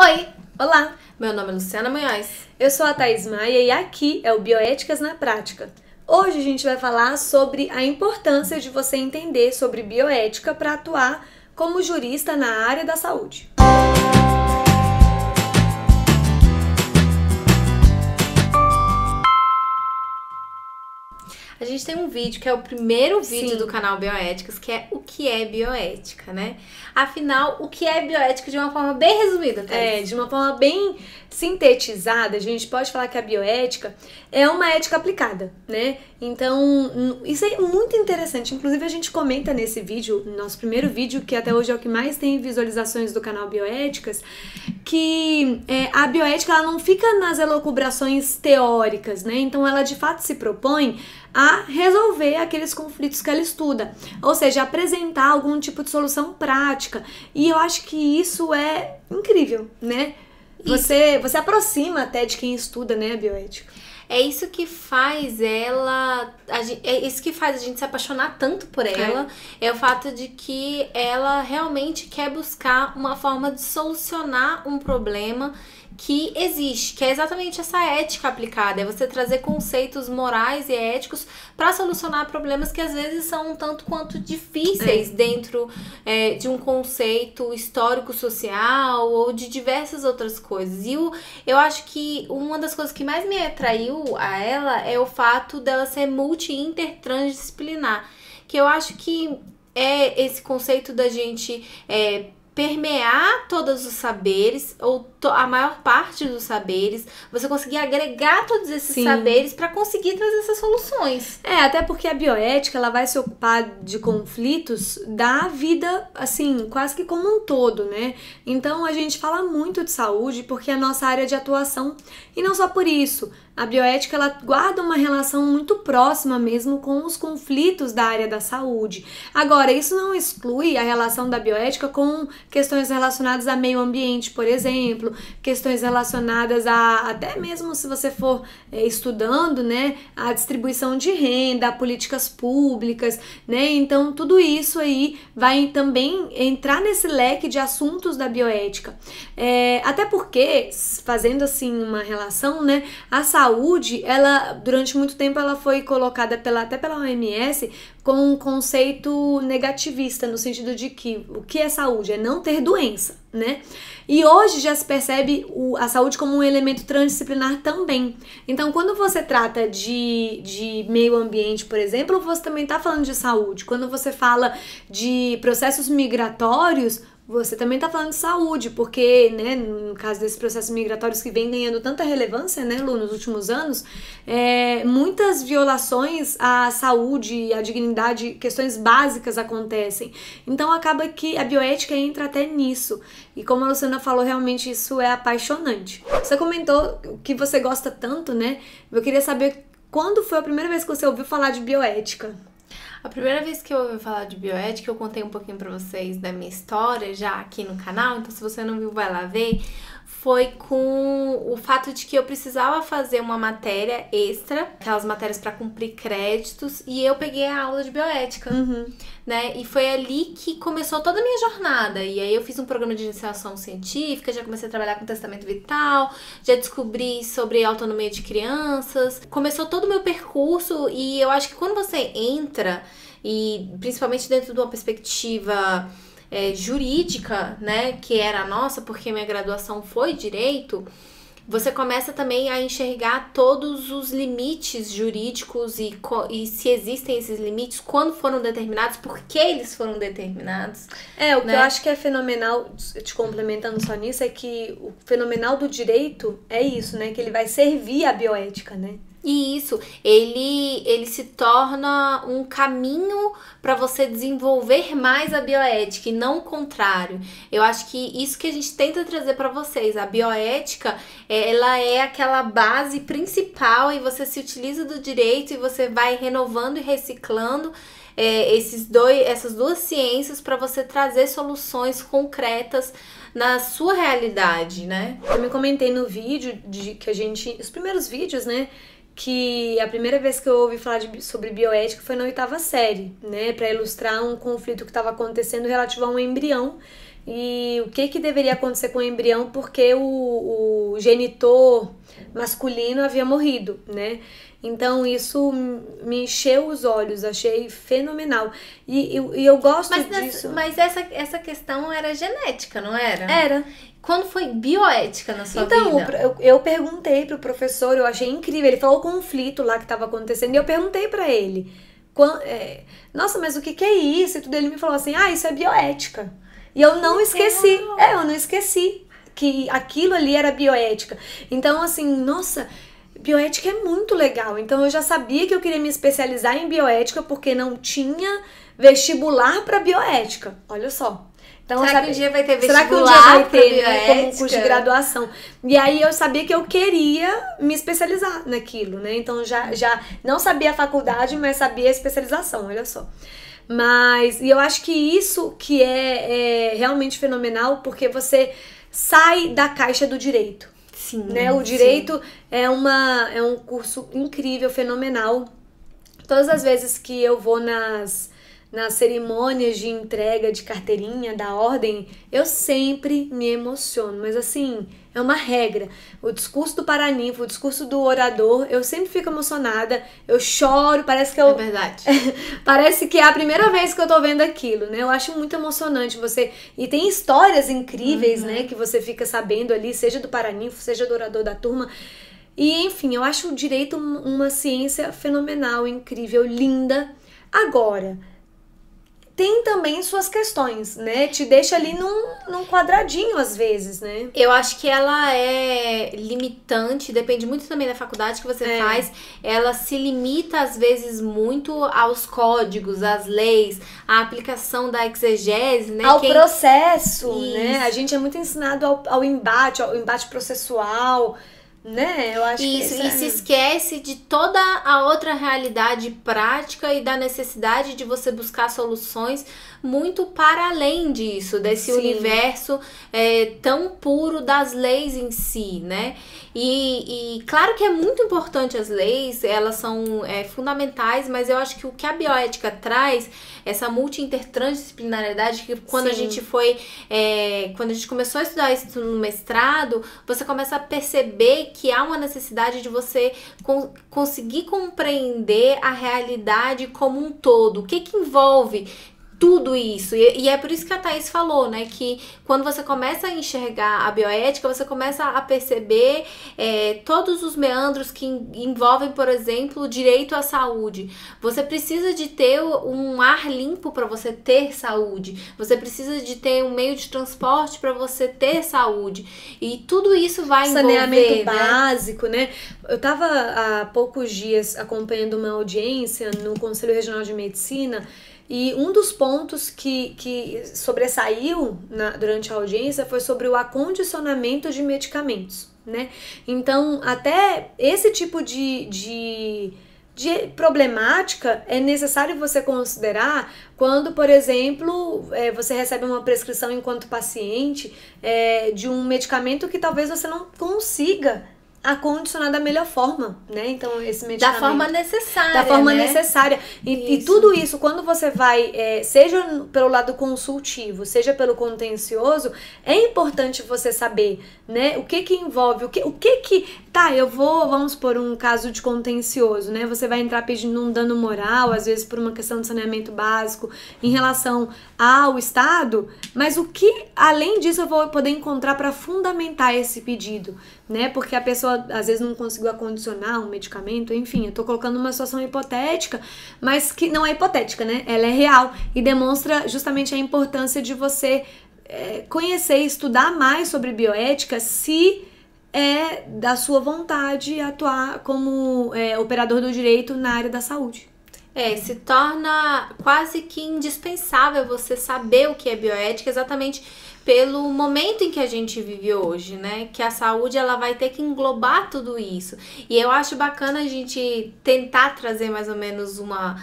Oi, Olá, meu nome é Luciana Munhoz. eu sou a Thaís Maia e aqui é o Bioéticas na Prática. Hoje a gente vai falar sobre a importância de você entender sobre bioética para atuar como jurista na área da saúde. A gente tem um vídeo que é o primeiro vídeo Sim. do canal Bioéticas, que é o que é bioética, né? Afinal, o que é bioética de uma forma bem resumida, Thaís? De uma forma bem sintetizada, a gente pode falar que a bioética é uma ética aplicada, né? Então, isso é muito interessante. Inclusive, a gente comenta nesse vídeo, no nosso primeiro vídeo, que até hoje é o que mais tem visualizações do canal Bioéticas, que a bioética ela não fica nas elucubrações teóricas, né? Então, ela de fato se propõe a resolver aqueles conflitos que ela estuda, ou seja, apresentar algum tipo de solução prática. E eu acho que isso é incrível, né? Você aproxima até de quem estuda, né, a bioética. É isso que faz é isso que faz a gente se apaixonar tanto por ela, é o fato de que ela realmente quer buscar uma forma de solucionar um problema que existe, que é exatamente essa ética aplicada, é você trazer conceitos morais e éticos para solucionar problemas que às vezes são um tanto quanto difíceis dentro de um conceito histórico-social ou de diversas outras coisas. E eu acho que uma das coisas que mais me atraiu a ela é o fato dela ser multi-intertransdisciplinar, que eu acho que é esse conceito da gente permear todos os saberes, ou a maior parte dos saberes, você conseguir agregar todos esses saberes para conseguir trazer essas soluções. Até porque a bioética, ela vai se ocupar de conflitos da vida, assim, quase que como um todo, né? Então, a gente fala muito de saúde porque é a nossa área de atuação, e não só por isso. A bioética, ela guarda uma relação muito próxima mesmo com os conflitos da área da saúde. Agora, isso não exclui a relação da bioética com questões relacionadas a meio ambiente, por exemplo, questões relacionadas a, até mesmo se você for estudando, né, a distribuição de renda, a políticas públicas, né, então tudo isso aí vai também entrar nesse leque de assuntos da bioética. Até porque, fazendo assim uma relação, né, a saúde, ela, durante muito tempo, ela foi colocada até pela OMS com um conceito negativista, no sentido de que o que é saúde? É não ter doença, né? E hoje já se percebe a saúde como um elemento transdisciplinar também. Então, quando você trata de meio ambiente, por exemplo, você também está falando de saúde. Quando você fala de processos migratórios, você também está falando de saúde, porque, né, no caso desses processos migratórios que vem ganhando tanta relevância, né, Lu, nos últimos anos, muitas violações à saúde, à dignidade, questões básicas acontecem. Então acaba que a bioética entra até nisso. E como a Luciana falou, realmente isso é apaixonante. Você comentou que você gosta tanto, né? Eu queria saber quando foi a primeira vez que você ouviu falar de bioética. A primeira vez que eu ouvi falar de bioética, eu contei um pouquinho pra vocês da minha história já aqui no canal, então se você não viu, vai lá ver. Foi com o fato de que eu precisava fazer uma matéria extra, aquelas matérias para cumprir créditos, e eu peguei a aula de bioética, né? E foi ali que começou toda a minha jornada. E aí eu fiz um programa de iniciação científica, já comecei a trabalhar com testamento vital, já descobri sobre autonomia de crianças. Começou todo o meu percurso e eu acho que quando você entra, e principalmente dentro de uma perspectiva jurídica, né, que era a nossa, porque minha graduação foi direito, você começa também a enxergar todos os limites jurídicos e se existem esses limites, quando foram determinados, por que eles foram determinados. O que eu acho que é fenomenal, te complementando só nisso, é que o fenomenal do direito é isso, né, que ele vai servir a bioética, né? E isso, ele se torna um caminho para você desenvolver mais a bioética e não o contrário. Eu acho que isso que a gente tenta trazer para vocês, a bioética, ela é aquela base principal e você se utiliza do direito e você vai renovando e reciclando essas duas ciências para você trazer soluções concretas na sua realidade, né? Eu me comentei no vídeo os primeiros vídeos, né, que a primeira vez que eu ouvi falar sobre bioética foi na 8ª série, né, para ilustrar um conflito que estava acontecendo relativo a um embrião e o que deveria acontecer com o embrião porque o genitor masculino havia morrido, né? Então isso me encheu os olhos, achei fenomenal. E eu gosto disso. Mas essa questão era genética, não era? Era. Quando foi bioética na sua vida? Então, eu perguntei pro professor, eu achei incrível. Ele falou o conflito lá que estava acontecendo e eu perguntei pra ele. Nossa, mas o que é isso? E tudo, ele me falou assim, isso é bioética. E eu não esqueci. Eu não esqueci que aquilo ali era bioética. Então, assim, nossa, bioética é muito legal. Então, eu já sabia que eu queria me especializar em bioética porque não tinha vestibular pra bioética. Olha só. Então, será que um dia vai ter vestibular? Será que um dia vai ter, né, como um curso de graduação? E aí eu sabia que eu queria me especializar naquilo, né? Então já não sabia a faculdade, mas sabia a especialização, olha só. E eu acho que isso que é realmente fenomenal, porque você sai da caixa do direito. Sim. Né? O direito é um curso incrível, fenomenal. Todas as vezes que eu vou nas cerimônias de entrega de carteirinha da ordem, eu sempre me emociono, mas assim, é uma regra. O discurso do paraninfo, o discurso do orador, eu sempre fico emocionada, eu choro, parece que eu... É verdade. Parece que é a primeira vez que eu tô vendo aquilo, né? Eu acho muito emocionante você... E tem histórias incríveis, né, que você fica sabendo ali, seja do paraninfo, seja do orador da turma. E, enfim, eu acho o direito uma ciência fenomenal, incrível, linda. Agora... tem também suas questões, né? Te deixa ali num quadradinho, às vezes, né? Eu acho que ela é limitante, depende muito também da faculdade que você faz. Ela se limita, às vezes, muito aos códigos, às leis, à aplicação da exegese, né? Ao processo, né? A gente é muito ensinado ao embate processual, né? Eu acho isso, que e se esquece de toda a outra realidade prática e da necessidade de você buscar soluções muito para além disso, desse universo tão puro das leis em si, né? E claro que é muito importante as leis, elas são fundamentais, mas eu acho que o que a bioética traz, essa multi-intertransdisciplinariedade, que quando a gente quando a gente começou a estudar isso no mestrado, você começa a perceber que há uma necessidade de você conseguir compreender a realidade como um todo. O que envolve tudo isso, e é por isso que a Thaís falou, né, que quando você começa a enxergar a bioética, você começa a perceber todos os meandros que envolvem, por exemplo, o direito à saúde. Você precisa de ter um ar limpo para você ter saúde, você precisa de ter um meio de transporte para você ter saúde, e tudo isso vai envolver saneamento básico, né? Eu estava há poucos dias acompanhando uma audiência no Conselho Regional de Medicina. E um dos pontos que sobressaiu durante a audiência foi sobre o acondicionamento de medicamentos, né? Então, até esse tipo de problemática é necessário você considerar quando, por exemplo, você recebe uma prescrição enquanto paciente de um medicamento que talvez você não consiga acondicionar da melhor forma, né? Então, esse medicamento... Da forma necessária, da forma necessária. E tudo isso, quando você vai, seja pelo lado consultivo, seja pelo contencioso, é importante você saber, né? O que envolve, o que... Tá, vamos por um caso de contencioso, né? Você vai entrar pedindo um dano moral, às vezes por uma questão de saneamento básico, em relação ao Estado, mas o que, além disso, eu vou poder encontrar para fundamentar esse pedido, né? Porque a pessoa, às vezes, não conseguiu acondicionar um medicamento, enfim, eu tô colocando uma situação hipotética, mas que não é hipotética, né? Ela é real e demonstra justamente a importância de você conhecer e estudar mais sobre bioética se é da sua vontade atuar como operador do direito na área da saúde. Se torna quase que indispensável você saber o que é bioética, exatamente pelo momento em que a gente vive hoje, né? Que a saúde, ela vai ter que englobar tudo isso. E eu acho bacana a gente tentar trazer mais ou menos uma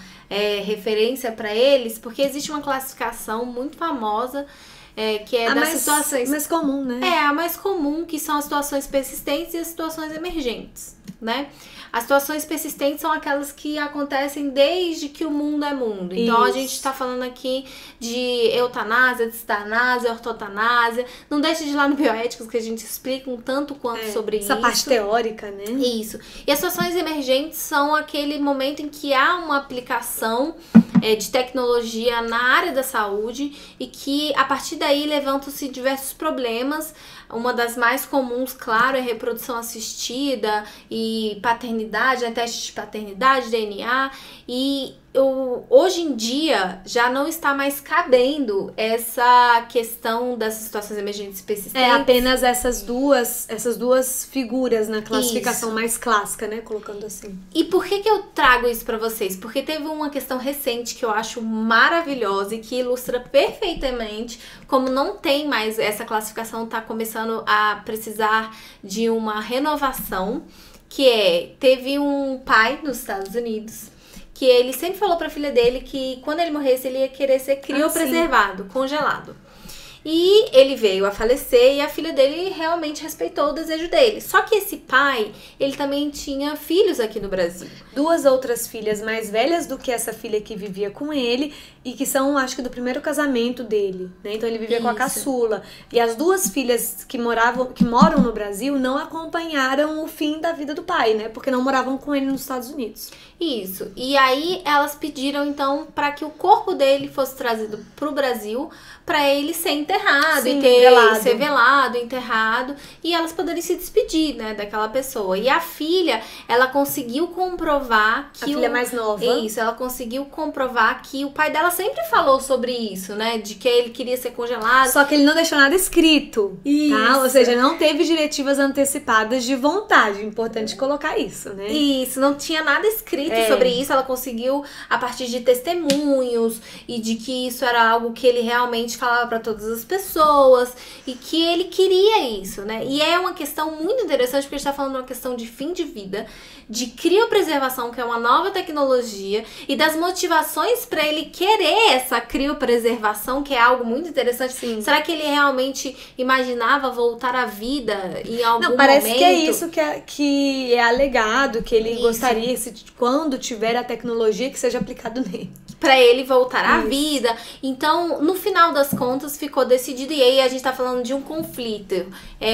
referência para eles, porque existe uma classificação muito famosa que é das situações... mais comum, né? A mais comum, que são as situações persistentes e as situações emergentes. né? As situações persistentes são aquelas que acontecem desde que o mundo é mundo. Então, a gente tá falando aqui de eutanásia, distanásia, ortotanásia. Não deixe de ir lá no Bioéticos, que a gente explica um tanto quanto sobre isso. Essa parte teórica, né? Isso. E as situações emergentes são aquele momento em que há uma aplicação de tecnologia na área da saúde e que, a partir daí, levantam-se diversos problemas. Uma das mais comuns, claro, é reprodução assistida e paternidade, né? Teste de paternidade, DNA. E hoje em dia já não está mais cabendo essa questão das situações emergentes persistentes. É apenas essas duas figuras na classificação mais clássica, né? Colocando assim. E por que eu trago isso pra vocês? Porque teve uma questão recente que eu acho maravilhosa e que ilustra perfeitamente como não tem mais essa classificação, tá começando a precisar de uma renovação, que teve um pai nos Estados Unidos que ele sempre falou pra filha dele que quando ele morresse ele ia querer ser criopreservado, congelado. E ele veio a falecer e a filha dele realmente respeitou o desejo dele. Só que esse pai, ele também tinha filhos aqui no Brasil. 2 outras filhas mais velhas do que essa filha que vivia com ele e que são, acho que, do primeiro casamento dele, né? Então ele vivia com a caçula. E as 2 filhas que moram no Brasil não acompanharam o fim da vida do pai, né? Porque não moravam com ele nos Estados Unidos. Isso. E aí elas pediram, então, para que o corpo dele fosse trazido pro Brasil para ele ser enterrado. Sim, e ser velado, enterrado, e elas poderem se despedir, né, daquela pessoa. E a filha, ela conseguiu comprovar que... A filha mais nova. Isso, ela conseguiu comprovar que o pai dela sempre falou sobre isso, né, de que ele queria ser congelado. Só que ele não deixou nada escrito, isso. Tá? Ou seja, não teve diretivas antecipadas de vontade. Importante colocar isso, né? Isso, não tinha nada escrito sobre isso. Ela conseguiu, a partir de testemunhos e de que isso era algo que ele realmente falava para todas as pessoas e que ele queria isso, né? E é uma questão muito interessante porque a gente tá falando de uma questão de fim de vida, de criopreservação, que é uma nova tecnologia, e das motivações para ele querer essa criopreservação, que é algo muito interessante. Sim. Será que ele realmente imaginava voltar à vida em algum momento? Não, parece que é isso que é alegado, que ele gostaria, quando tiver a tecnologia, que seja aplicado nele. Pra ele voltar à vida. Então, no final das contas, ficou decidido. E aí a gente tá falando de um conflito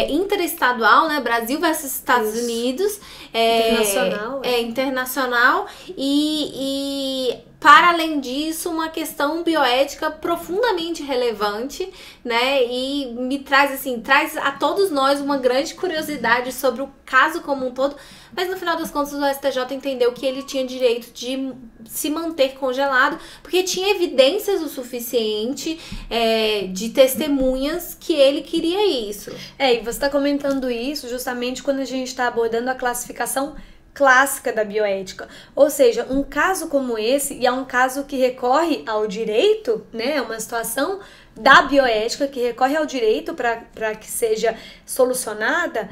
interestadual, né? Brasil versus Estados Unidos. Internacional. Internacional. E para além disso, uma questão bioética profundamente relevante, né? E me traz a todos nós uma grande curiosidade sobre o caso como um todo. Mas no final das contas, o STJ entendeu que ele tinha direito de se manter congelado, porque tinha evidências o suficiente de testemunhas que ele queria isso. E você está comentando isso justamente quando a gente está abordando a classificação clássica da bioética. Ou seja, um caso como esse, e é um caso que recorre ao direito, né? É uma situação da bioética que recorre ao direito para que seja solucionada,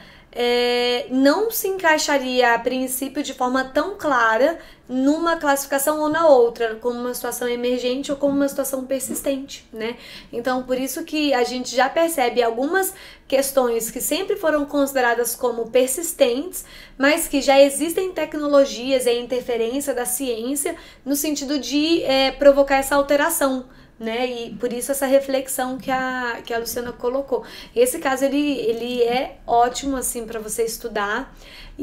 não se encaixaria a princípio de forma tão clara numa classificação ou na outra, como uma situação emergente ou como uma situação persistente, né? Então, por isso que a gente já percebe algumas questões que sempre foram consideradas como persistentes, mas que já existem tecnologias e a interferência da ciência no sentido de provocar essa alteração, né? E por isso essa reflexão que a Luciana colocou. Esse caso, ele é ótimo, assim, para você estudar.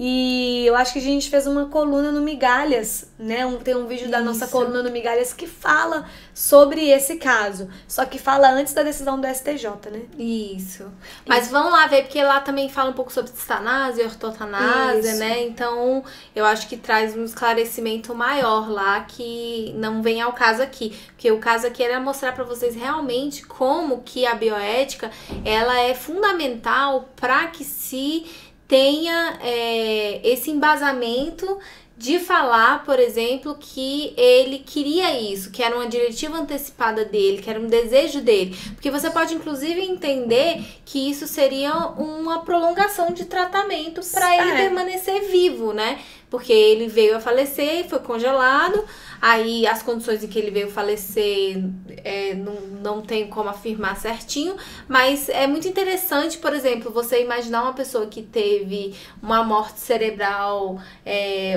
E eu acho que a gente fez uma coluna no Migalhas, né? Tem um vídeo da nossa coluna no Migalhas que fala sobre esse caso. Só que fala antes da decisão do STJ, né? Isso. Mas vamos lá ver, porque lá também fala um pouco sobre distanásia, ortotanásia, né? Então, eu acho que traz um esclarecimento maior lá, que não vem ao caso aqui. Porque o caso aqui era mostrar para vocês realmente como que a bioética, ela é fundamental para que se tenha esse embasamento de falar, por exemplo, que ele queria isso, que era uma diretiva antecipada dele, que era um desejo dele. Porque você pode, inclusive, entender que isso seria uma prolongação de tratamento para ele permanecer vivo, né? porque ele veio a falecer, foi congelado, aí as condições em que ele veio falecer não tem como afirmar certinho, mas é muito interessante, por exemplo, você imaginar uma pessoa que teve uma morte cerebral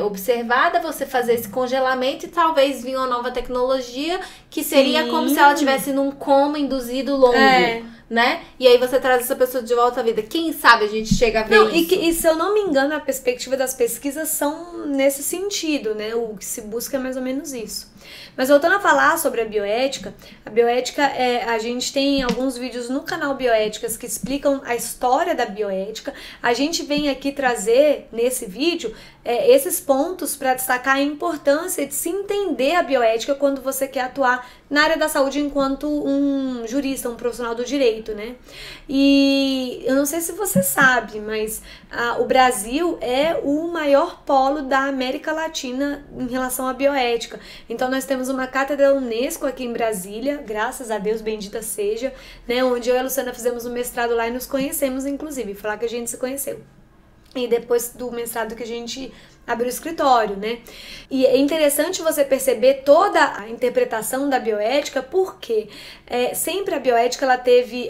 observada, você fazer esse congelamento e talvez vir uma nova tecnologia que seria como se ela estivesse num coma induzido longo. Né? E aí você traz essa pessoa de volta à vida. Quem sabe a gente chega a ver isso. E se eu não me engano, a perspectiva das pesquisas são nesse sentido, né? O que se busca é mais ou menos isso. Mas voltando a falar sobre a bioética a gente tem alguns vídeos no canal Bioéticas que explicam a história da bioética. A gente vem aqui trazer nesse vídeo esses pontos para destacar a importância de se entender a bioética quando você quer atuar na área da saúde enquanto um jurista, um profissional do direito, né? E eu não sei se você sabe, mas o Brasil é o maior polo da América Latina em relação à bioética. Então nós temos uma cátedra Unesco aqui em Brasília, graças a Deus, bendita seja, né? Onde eu e a Luciana fizemos um mestrado lá e nos conhecemos, inclusive, falar que a gente se conheceu. E depois do mestrado que a gente abriu o escritório, né? E é interessante você perceber toda a interpretação da bioética, porque sempre a bioética, ela teve,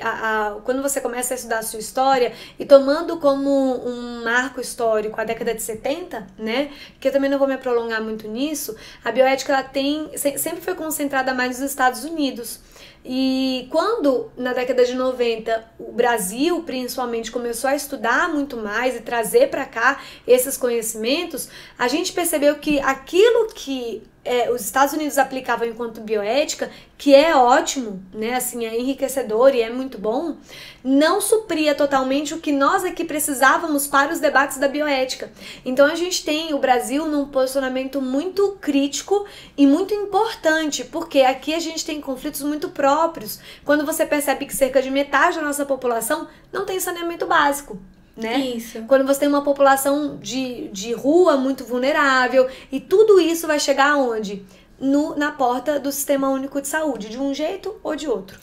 quando você começa a estudar a sua história, e tomando como um marco histórico a década de 70, né? Que eu também não vou me prolongar muito nisso, a bioética, ela sempre foi concentrada mais nos Estados Unidos. E quando, na década de 90, o Brasil, principalmente, começou a estudar muito mais e trazer para cá esses conhecimentos, a gente percebeu que aquilo que os Estados Unidos aplicavam enquanto bioética, que é ótimo, né, assim, é enriquecedor e é muito bom, não supria totalmente o que nós aqui precisávamos para os debates da bioética. Então a gente tem o Brasil num posicionamento muito crítico e muito importante, porque aqui a gente tem conflitos muito próprios. Quando você percebe que cerca de metade da nossa população não tem saneamento básico, né? Isso. Quando você tem uma população de rua muito vulnerável, e tudo isso vai chegar aonde? Na porta do Sistema Único de Saúde, de um jeito ou de outro.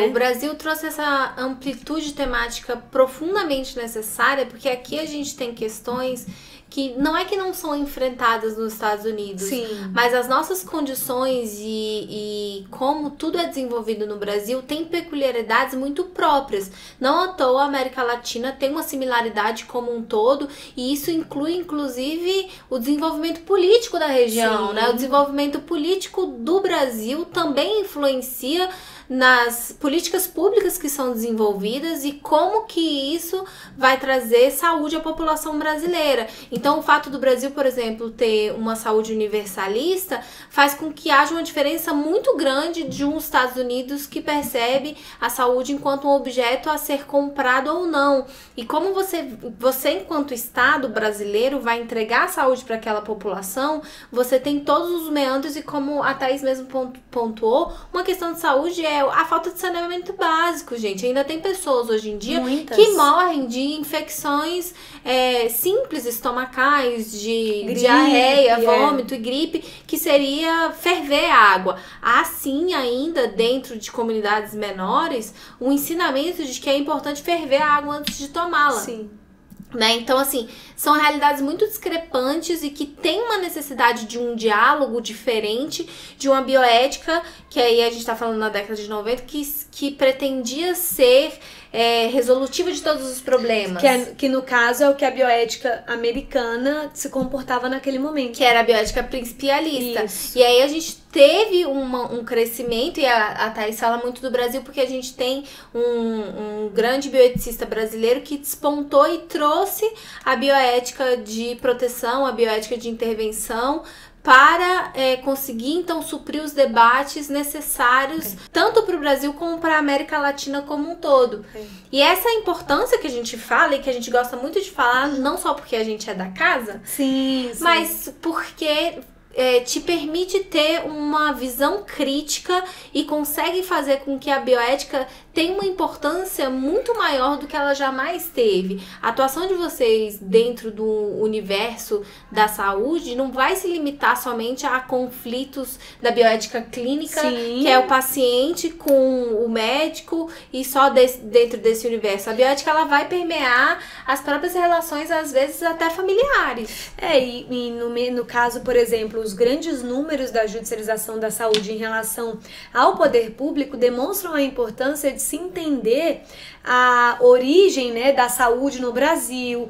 O Brasil trouxe essa amplitude temática profundamente necessária, porque aqui a gente tem questões que não é que não são enfrentadas nos Estados Unidos, Sim. mas as nossas condições e como tudo é desenvolvido no Brasil tem peculiaridades muito próprias. Não à toa a América Latina tem uma similaridade como um todo, e isso inclui inclusive o desenvolvimento político da região, né? O desenvolvimento político do Brasil também influencia nas políticas públicas que são desenvolvidas e como que isso vai trazer saúde à população brasileira. Então, o fato do Brasil, por exemplo, ter uma saúde universalista faz com que haja uma diferença muito grande de um Estados Unidos que percebe a saúde enquanto um objeto a ser comprado ou não. E como você enquanto Estado brasileiro, vai entregar a saúde para aquela população, você tem todos os meandros e, como a Thaís mesmo pontuou, uma questão de saúde é a falta de saneamento básico, gente. Ainda tem pessoas hoje em dia que morrem de infecções simples, estomacais, de gripe, diarreia, vômito e gripe, que seria ferver a água. Há sim ainda, dentro de comunidades menores, um ensinamento de que é importante ferver a água antes de tomá-la. Sim. Né? Então, assim, são realidades muito discrepantes e que tem uma necessidade de um diálogo diferente, de uma bioética, que aí a gente tá falando na década de 90, que pretendia ser resolutiva de todos os problemas. Que no caso é o que a bioética americana se comportava naquele momento. Que era a bioética principialista. Isso. E aí a gente teve um crescimento, e a Thaís fala muito do Brasil, porque a gente tem um grande bioeticista brasileiro que despontou e trouxe a bioética de proteção, a bioética de intervenção, para conseguir, então, suprir os debates necessários tanto para o Brasil como para a América Latina como um todo. E essa importância que a gente fala e que a gente gosta muito de falar, não só porque a gente é da casa, sim. mas porque te permite ter uma visão crítica e consegue fazer com que a bioética tem uma importância muito maior do que ela jamais teve. A atuação de vocês dentro do universo da saúde não vai se limitar somente a conflitos da bioética clínica, Sim. que é o paciente com o médico e só dentro desse universo. A bioética, ela vai permear as próprias relações, às vezes até familiares. E no caso, por exemplo, os grandes números da judicialização da saúde em relação ao poder público demonstram a importância de se entender a origem, né, da saúde no Brasil,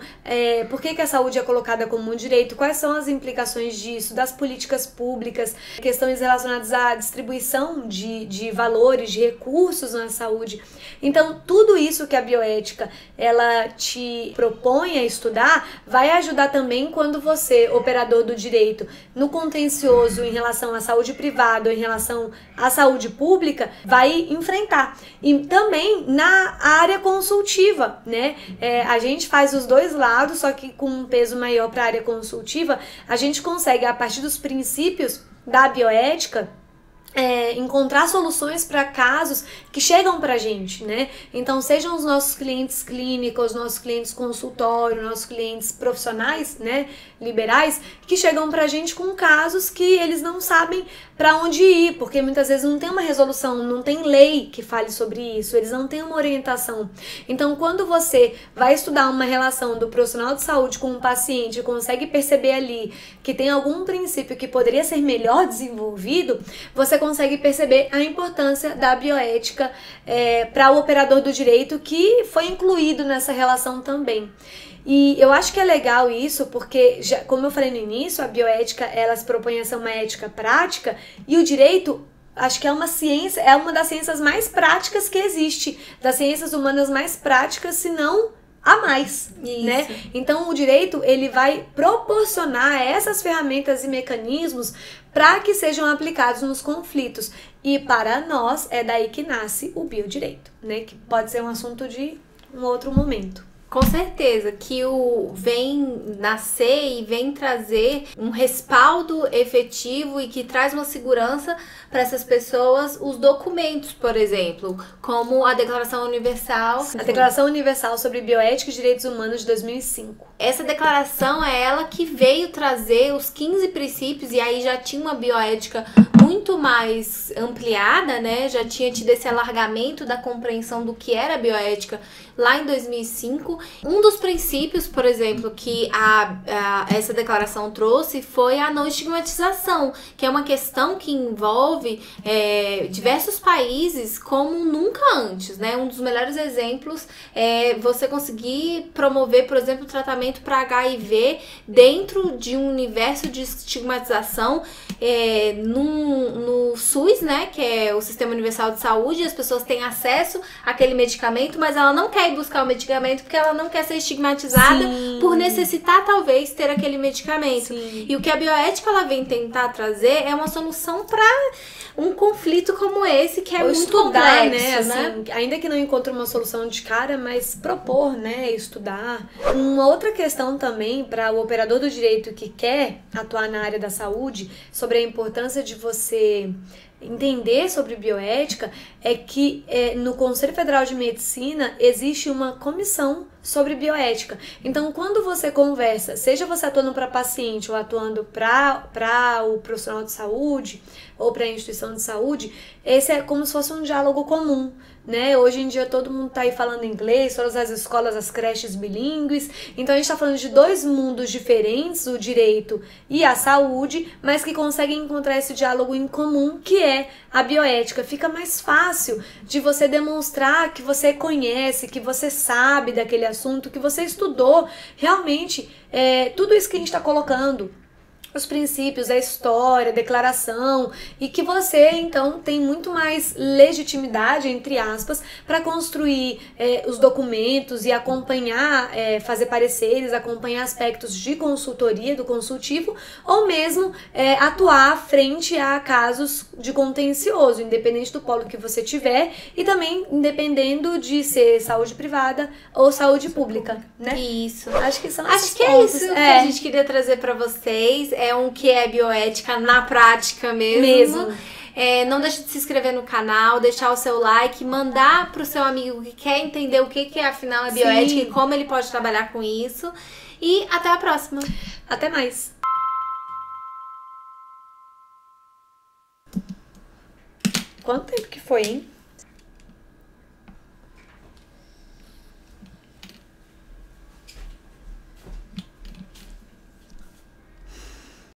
por que a saúde é colocada como um direito, quais são as implicações disso, das políticas públicas, questões relacionadas à distribuição de valores, de recursos na saúde. Então, tudo isso que a bioética ela te propõe a estudar vai ajudar também quando você, operador do direito, no contencioso em relação à saúde privada ou em relação à saúde pública, vai enfrentar. E também na área consultiva, né? A gente faz os dois lados, só que com um peso maior para a área consultiva, a gente consegue, a partir dos princípios da bioética, encontrar soluções para casos que chegam pra gente, né? Então, sejam os nossos clientes clínicos, nossos clientes consultório, nossos clientes profissionais, né, liberais, que chegam pra gente com casos que eles não sabem pra onde ir, porque muitas vezes não tem uma resolução, não tem lei que fale sobre isso, eles não têm uma orientação. Então, quando você vai estudar uma relação do profissional de saúde com um paciente, consegue perceber ali que tem algum princípio que poderia ser melhor desenvolvido, você consegue perceber a importância da bioética para o operador do direito, que foi incluído nessa relação também. E eu acho que é legal isso, porque, como eu falei no início, a bioética ela se propõe a ser uma ética prática, e o direito, acho que é uma ciência, é uma das ciências mais práticas que existe, das ciências humanas mais práticas, se não a mais, né? Então o direito ele vai proporcionar essas ferramentas e mecanismos para que sejam aplicados nos conflitos, e para nós é daí que nasce o biodireito, né? Que pode ser um assunto de um outro momento. Com certeza, que vem nascer e vem trazer um respaldo efetivo e que traz uma segurança para essas pessoas, os documentos, por exemplo, como a Declaração Universal. A Declaração Universal sobre Bioética e Direitos Humanos de 2005. Essa declaração é ela que veio trazer os 15 princípios, e aí já tinha uma bioética muito mais ampliada, né? Já tinha tido esse alargamento da compreensão do que era bioética lá em 2005. Um dos princípios, por exemplo, que essa declaração trouxe foi a não estigmatização, que é uma questão que envolve diversos países como nunca antes, né? Um dos melhores exemplos é você conseguir promover, por exemplo, o tratamento para HIV dentro de um universo de estigmatização no SUS, né? Que é o Sistema Universal de Saúde. As pessoas têm acesso àquele medicamento, mas ela não quer ir buscar o medicamento porque ela não quer ser estigmatizada por necessitar, talvez, ter aquele medicamento. Sim. E o que a bioética ela vem tentar trazer é uma solução para um conflito como esse, que é muito estudar, complexo, né? né? Assim, ainda que não encontre uma solução de cara, mas propor, né? Estudar. Uma outra questão também para o operador do direito que quer atuar na área da saúde, sobre a importância de você entender sobre bioética, é que no Conselho Federal de Medicina existe uma comissão sobre bioética. Então, quando você conversa, seja você atuando para paciente ou atuando para o profissional de saúde ou para a instituição de saúde, esse é como se fosse um diálogo comum, né? Hoje em dia todo mundo tá aí falando inglês, todas as escolas, as creches bilíngues. Então a gente tá falando de dois mundos diferentes, o direito e a saúde, mas que conseguem encontrar esse diálogo em comum, que é a bioética. Fica mais fácil de você demonstrar que você conhece, que você sabe daquele assunto, que você estudou realmente tudo isso que a gente tá colocando. Os princípios, a história, a declaração, e que você, então, tem muito mais legitimidade, entre aspas, para construir os documentos e acompanhar, fazer pareceres, acompanhar aspectos de consultoria, do consultivo, ou mesmo atuar frente a casos de contencioso, independente do polo que você tiver, e também independendo de ser saúde privada ou saúde pública, né? Isso. Acho que são esses Acho que pontos. é isso que a gente queria trazer para vocês. É um que é bioética na prática mesmo. Não deixe de se inscrever no canal, deixar o seu like, mandar pro seu amigo que quer entender o que é afinal a bioética e como ele pode trabalhar com isso. E até a próxima. Até mais. Quanto tempo que foi, hein?